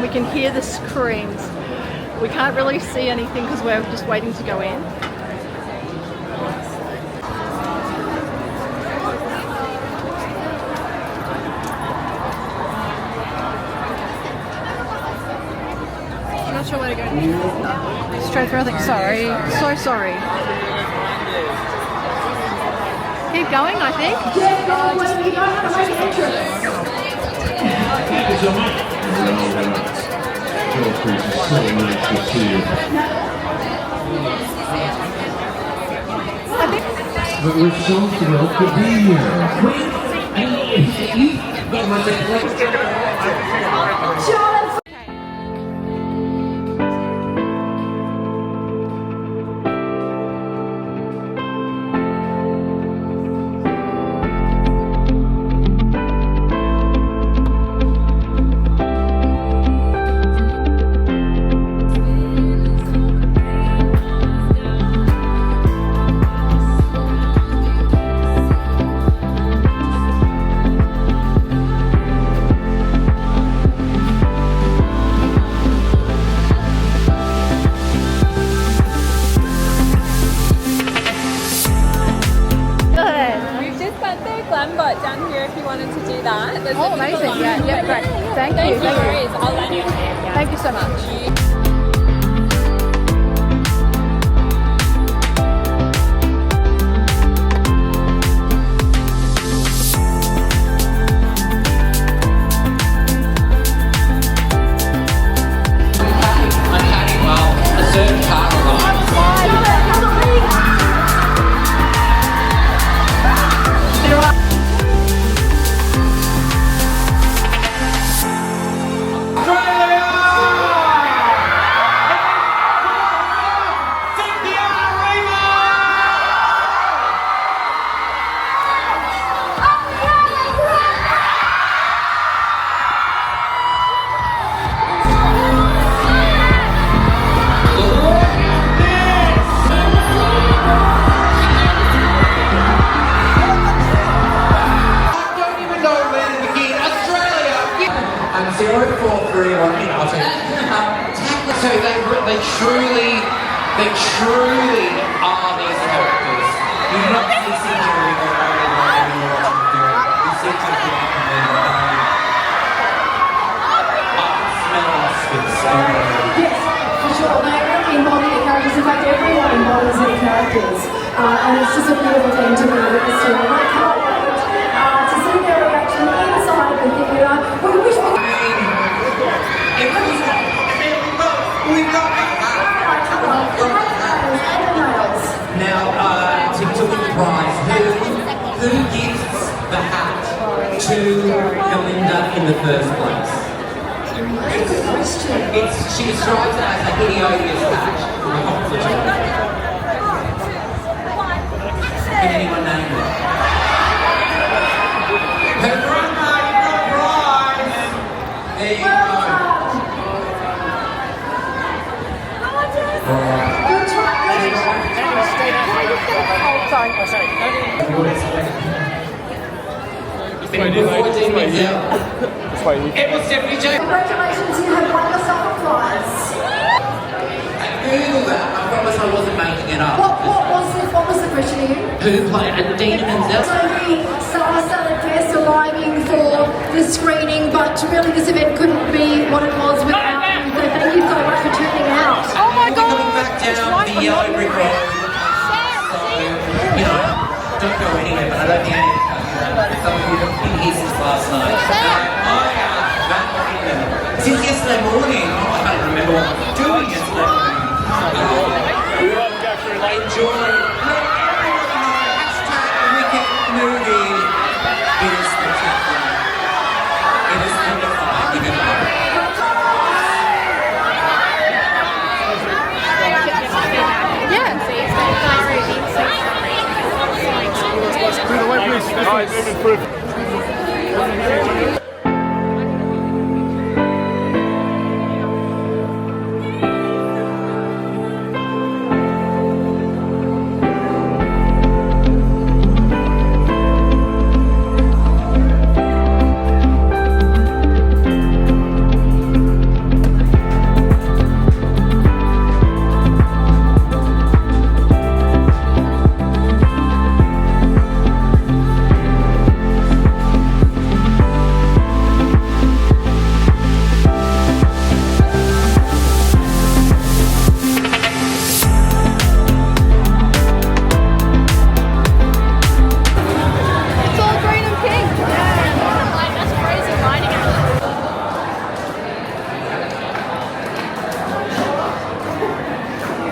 We can hear the screams. We can't really see anything because we're just waiting to go in. I'm not sure where to go. Straight through, I think. Sorry. So sorry. Keep going, I think. Thank you so much. It's so nice to see you. But we're so thrilled to be here. Glambot down here if you wanted to do that. There's Oh, amazing. Yeah, great. Thank you. No worries. I'll let you know. Thank you so much. Unpacking well, a certain car arrives. Cynthia Erivo! I'm 0431, I'll tell you. So they truly are these characters. You do not see Cynthia Erivo when you're watching the film. You see Cynthia Erivo. I can smell Oscars. Yes, for sure. They really embody the characters. In fact, everyone embodies their characters. And it's just a beautiful thing to be witness to. And I can't wait to see their reaction inside the theatre. We wish we could. Now, to win the prize, who gives the hat to Galinda in the first place? Good question. She describes it as a hideous hat from a hospital. Can anyone name it? Her grandma, you got a prize! There you go. It was definitely Jake. Congratulations, you have won yourself a prize. I googled that. I promise I wasn't making it up. What was the question again? Who played and Dean and So Zelda? the star-studded guests arriving for the screening, but really this event couldn't be what it was without you. So thank you so much for tuning out. Oh my God! Coming back down the yellow brick road. So, you know, don't go anywhere, but I don't think any of some of you have been here since last night. Since yesterday morning, I can't remember what I was doing yesterday morning. Enjoy. Let everyone know, #Wicked movie. It is spectacular. It is wonderful. Give it up.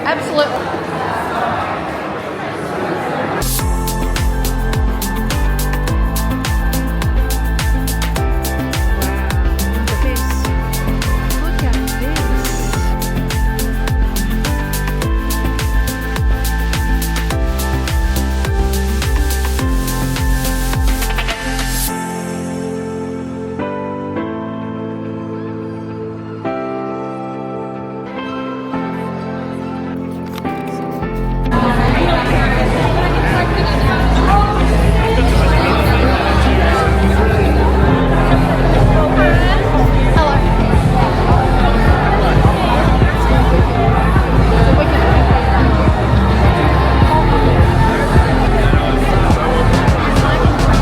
Absolutely. Look at this.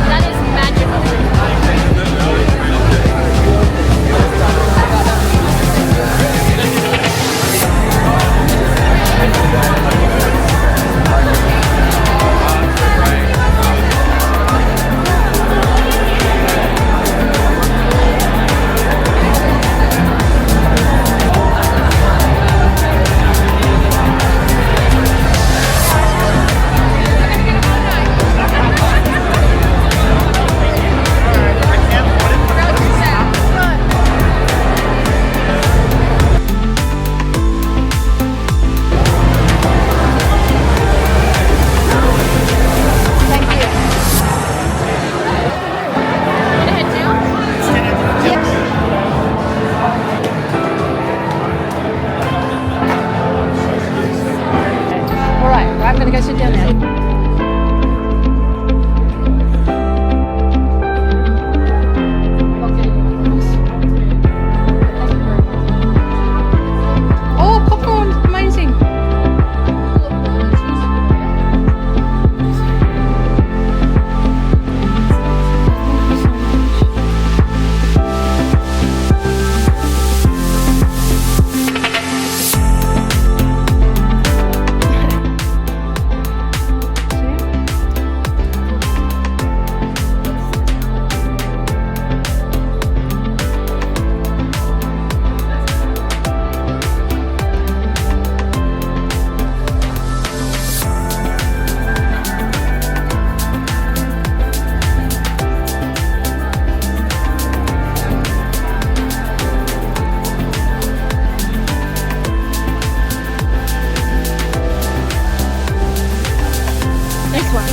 That is magical. All right, I'm going to go sit down now. Oh, popcorn! Amazing. Next one.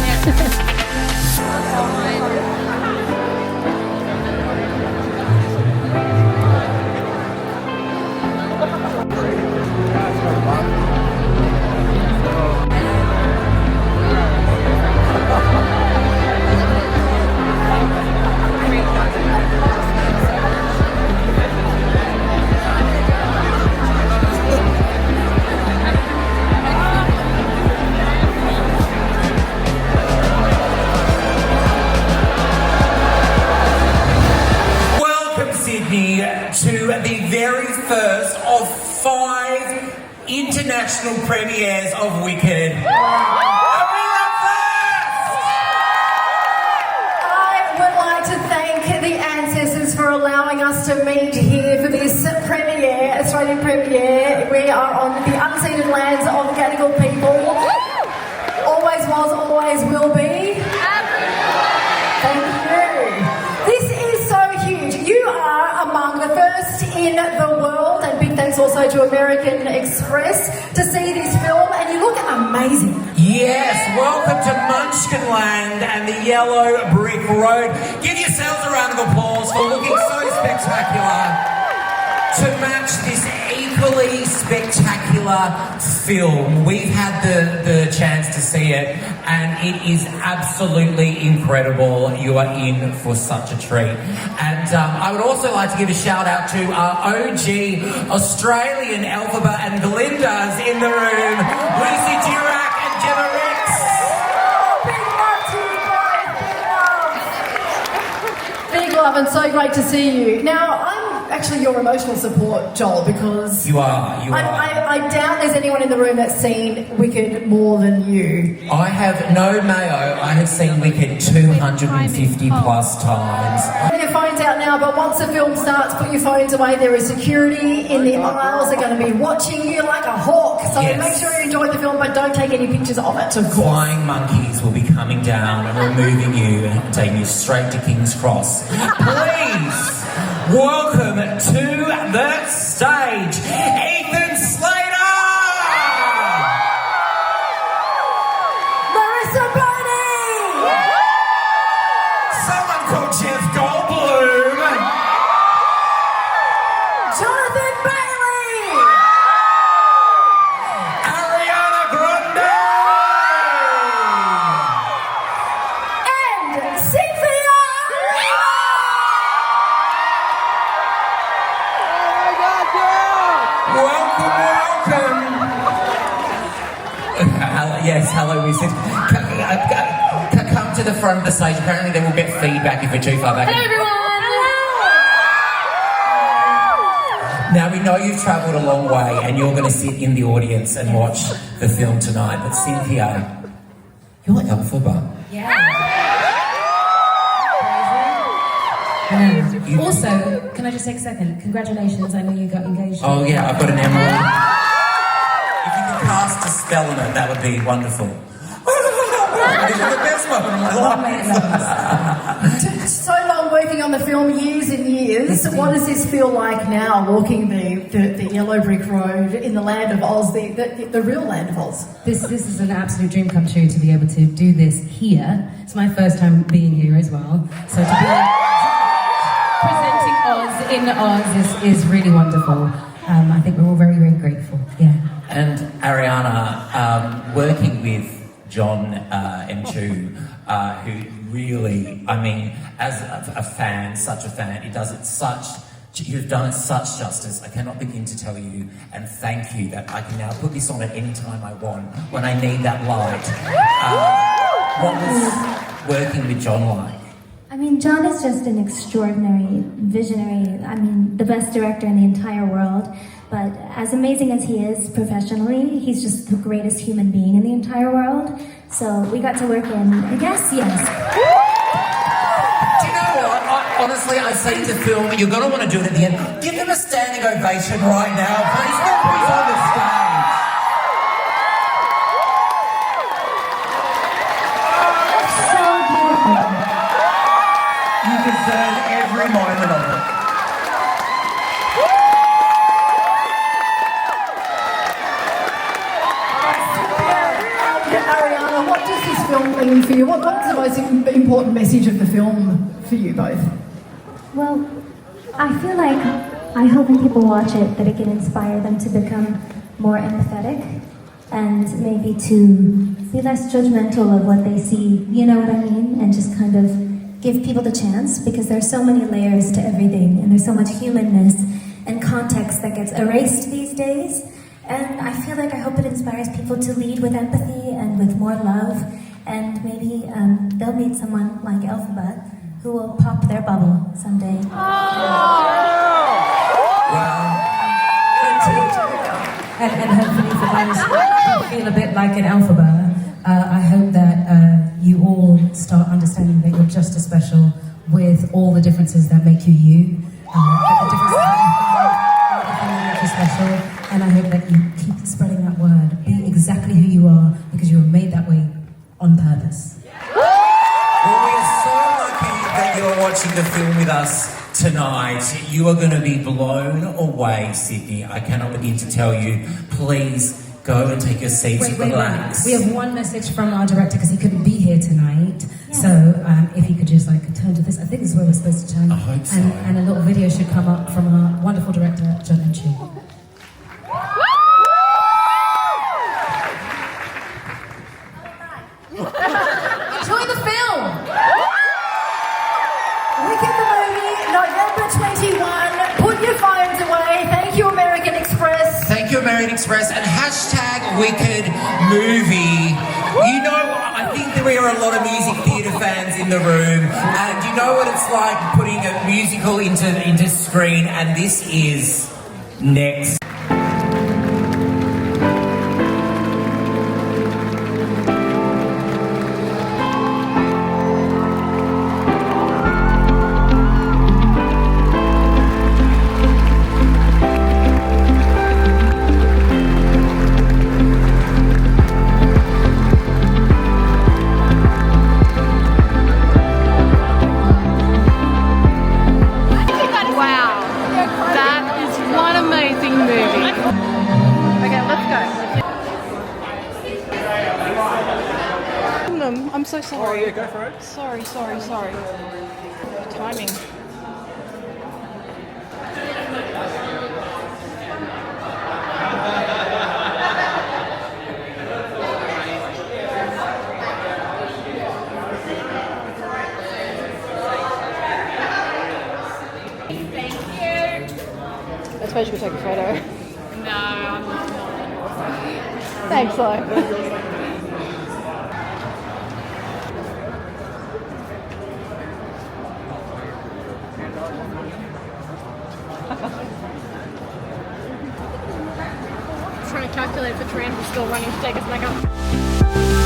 Welcome, Sydney, to the very first of 5 international premieres of Wicked. And we love first! I would like to thank the ancestors for allowing us to meet here for this premiere, Australian premiere. We are on the unceded lands of the Gadigal people. Always was, always will be. Thank you. This is so huge. You are among the first in the world, and big thanks also to American Express, to see this film, and you look amazing. Yes, welcome to Munchkinland and the Yellow Brick Road. Give yourselves a round of applause for looking so spectacular to match this equally spectacular film. We've had the chance to see it, and it is absolutely incredible. You are in for such a treat. And I would also like to give a shout out to our OG Australian Elphaba and Galindas in the room, Lucy Durack and Gemma Ricks. Big love to you guys, big love. Big love, and so great to see you. Now, I'm actually your emotional support, Joel, because You are. I doubt there's anyone in the room that's seen Wicked more than you. I have no mayo. I have seen Wicked 250 plus times. Put your phones out now, but once the film starts, put your phones away. There is security in the aisles. They're going to be watching you like a hawk. So Yes. make sure you enjoy the film, but don't take any pictures of it, of course. Flying monkeys will be coming down and removing you and taking you straight to King's Cross. Please welcome to the stage, Ethan Slater! Marissa Boney! Someone called Jeff Goldblum! Jonathan Bailey! Ariana Grande! And Cynthia Erivo! Welcome. Yes, hello, we said. Come to the front of the stage. Apparently, they will get feedback if we're too far back. Hello, everyone. Now, we know you've travelled a long way and you're going to sit in the audience and watch the film tonight. But Cynthia, you're like Elphaba. Also, can I just take a second? Congratulations, I know you got engaged. Oh, yeah, I've got an emerald. If you could cast a spell on it, that would be wonderful. This is the best moment of my life. So long working on the film, years and years. What does this feel like now, walking the yellow brick road in the land of Oz, the real land of Oz? This is an absolute dream come true to be able to do this here. It's my first time being here as well. So to be presenting Oz in Oz is really wonderful. I think we're all very, very grateful. Yeah. And Ariana, working with John and Chu, who really, I mean, as a fan, such a fan, you've done it such justice. I cannot begin to tell you and thank you that I can now put this on at any time I want when I need that light. What was working with John like? I mean, John is just an extraordinary visionary. I mean, the best director in the entire world. But as amazing as he is professionally, he's just the greatest human being in the entire world. So we got to work in, I guess, yes. Do you know what? Honestly, I've seen the film, you're going to want to do it at the end. Give them a standing ovation right now, please. Please on the stage. So beautiful. You deserve every moment of it. Ariana, what does this film mean for you? What's the most important message of the film for you both? Well, I feel like, I hope when people watch it that it can inspire them to become more empathetic and maybe to be less judgmental of what they see, you know what I mean? And just kind of give people the chance, because there's so many layers to everything and there's so much humanness and context that gets erased these days. And I feel like I hope it inspires people to lead with empathy and with more love, and maybe they'll meet someone like Elphaba who will pop their bubble someday. And hopefully for those who feel a bit like an Elphaba, I hope that you all start understanding that you're just as special with all the differences that make you you. That the differences that you find are the things that make you special. And I hope that you keep spreading that word. Be exactly who you are, because you were made that way on purpose. Well, we're so lucky that you're watching the film with us tonight. You are going to be blown away, Sydney. I cannot begin to tell you. Please go and take your seats and relax. We have one message from our director, because he couldn't be here tonight. Yeah. So if he could just turn to this, I think this is where we're supposed to turn. I hope so. And a little video should come up from our wonderful director, John and Chu. Enjoy the film! Wicked the movie, November 21. Put your phones away. Thank you, American Express. Thank you, American Express, and #Wicked Movie. You know, I think imagine we are a lot of music theatre fans in the room, and you know what it's like putting a musical into screen, and this is Next. I'm so sorry. Oh, yeah, go for it. Sorry. Timing. Thank you. I suppose you could take a photo. No, I'm not. Thanks, though. Trying to calculate if the tram is still running to take us back up.